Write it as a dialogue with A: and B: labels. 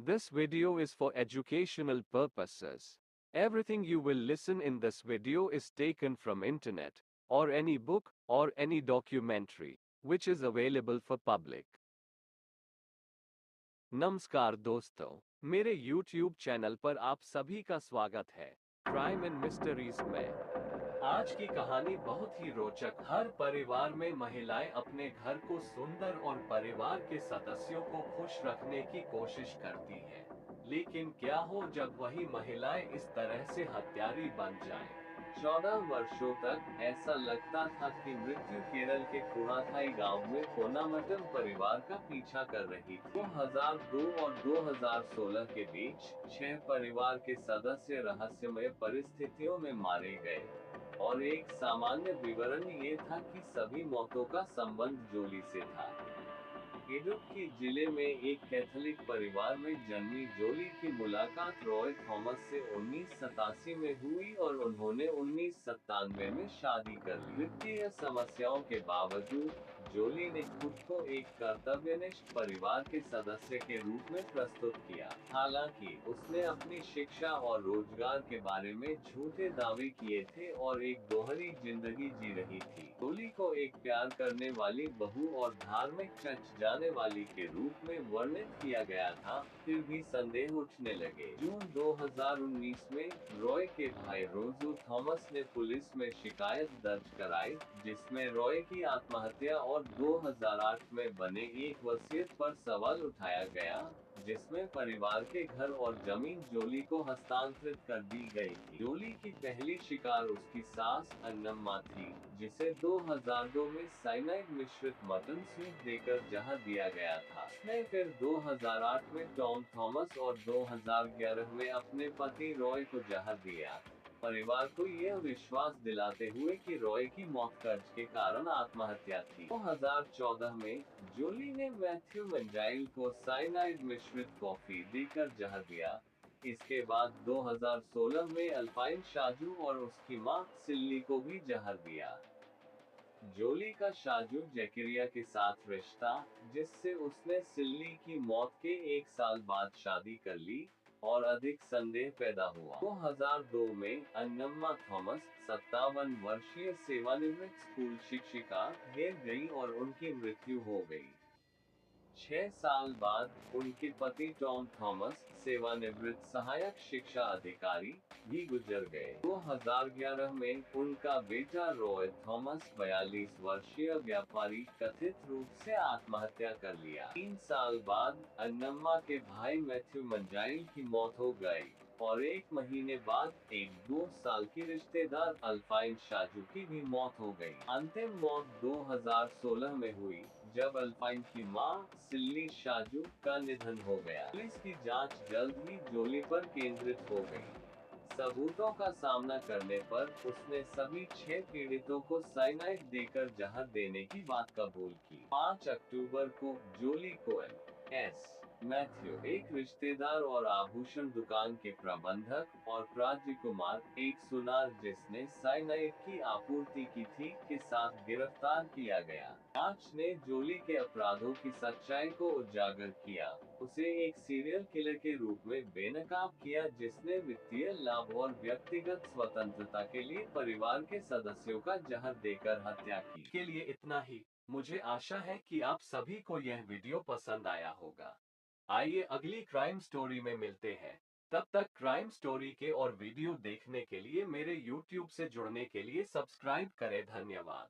A: This video is for educational purposes. Everything you will listen in this video is taken from internet, or any book, or any documentary, which is available for public. नमस्कार दोस्तों, मेरे YouTube channel पर आप सभी का स्वागत है। Crime and mysteries में आज की कहानी बहुत ही रोचक। हर परिवार में महिलाएं अपने घर को सुंदर और परिवार के सदस्यों को खुश रखने की कोशिश करती हैं। लेकिन क्या हो जब वही महिलाएं इस तरह से हत्यारी बन जाएं? 14 वर्षों तक ऐसा लगता था कि मृत्यु केरल के कुड़ाथाई गांव में कोनामटम परिवार का पीछा कर रही थी। 2002 और 2016 के बीच 6 परिवार के सदस्य रहस्यमय परिस्थितियों में मारे गए, और एक सामान्य विवरण ये था कि सभी मौतों का संबंध जोली से था। इडुक्की जिले में एक कैथोलिक परिवार में जन्मी जोली की मुलाकात रॉय थॉमस से 1987 में हुई और उन्होंने 1997 में शादी कर ली। वित्तीय समस्याओं के बावजूद जोली ने खुद को एक कर्तव्यनिष्ठ परिवार के सदस्य के रूप में प्रस्तुत किया। हालांकि उसने अपनी शिक्षा और रोजगार के बारे में झूठे दावे किए थे और एक दोहरी जिंदगी जी रही थी। जोली को एक प्यार करने वाली बहू और धार्मिक चर्च जाने वाली के रूप में वर्णित किया गया था, फिर भी संदेह उठने लगे। जून 2019 में रॉय के भाई रोजू थॉमस ने पुलिस में शिकायत दर्ज कराई, जिसमें रॉय की आत्महत्या और 2008 में बने एक वसीयत पर सवाल उठाया गया, जिसमें परिवार के घर और जमीन जोली को हस्तांतरित कर दी गई थी। जोली की पहली शिकार उसकी सास अन्नम्मा थी, जिसे 2002 में साइनाइड मिश्रित मटन सूप देकर जहर दिया गया था। उसने फिर 2008 में टॉम थॉमस और 2011 में अपने पति रॉय को जहर दिया, परिवार को यह विश्वास दिलाते हुए कि रॉय की मौत कर्ज के कारण आत्महत्या थी। 2014 में जोली ने मैथ्यू मंजाइल को साइनाइड मिश्रित कॉफी देकर जहर दिया। इसके बाद 2016 में अल्पाइन शाजू और उसकी मां सिल्ली को भी जहर दिया। जोली का शाजू जैकिरिया के साथ रिश्ता, जिससे उसने सिल्ली की मौत के 1 साल बाद शादी कर ली, और अधिक संदेह पैदा हुआ। 2002 में अन्नम्मा थॉमस 57 वर्षीय सेवानिवृत्त स्कूल शिक्षिका गिर गई और उनकी मृत्यु हो गई। 6 साल बाद उनके पति टॉम थॉमस, सेवानिवृत्त सहायक शिक्षा अधिकारी, भी गुजर गए। 2011 में उनका बेटा रॉय थॉमस 42 वर्षीय व्यापारी कथित रूप से आत्महत्या कर लिया। 3 साल बाद अन्नम्मा के भाई मैथ्यू मंजाइल की मौत हो गई, और 1 महीने बाद एक 2 साल की रिश्तेदार अल्पाइन शाजू की भी मौत हो गई। अंतिम मौत 2016 में हुई, जब अल्पाइन की मां सिल्ली शाजू का निधन हो गया। पुलिस की जांच जल्द ही जोली पर केंद्रित हो गई। सबूतों का सामना करने पर उसने सभी 6 पीड़ितों को साइनाइड देकर जहर देने की बात कबूल की। 5 अक्टूबर को जोली को मैथ्यू, एक रिश्तेदार और आभूषण दुकान के प्रबंधक, और प्राज्य कुमार, एक सुनार जिसने साइनाइड की आपूर्ति की थी, के साथ गिरफ्तार किया गया। जांच ने जोली के अपराधों की सच्चाई को उजागर किया, उसे एक सीरियल किलर के रूप में बेनकाब किया जिसने वित्तीय लाभ और व्यक्तिगत स्वतंत्रता के लिए परिवार के सदस्यों का जहर देकर हत्या की। के लिए इतना ही। मुझे आशा है कि आप सभी को यह वीडियो पसंद आया होगा। आइए अगली क्राइम स्टोरी में मिलते हैं। तब तक क्राइम स्टोरी के और वीडियो देखने के लिए मेरे YouTube से जुड़ने के लिए सब्सक्राइब करें। धन्यवाद।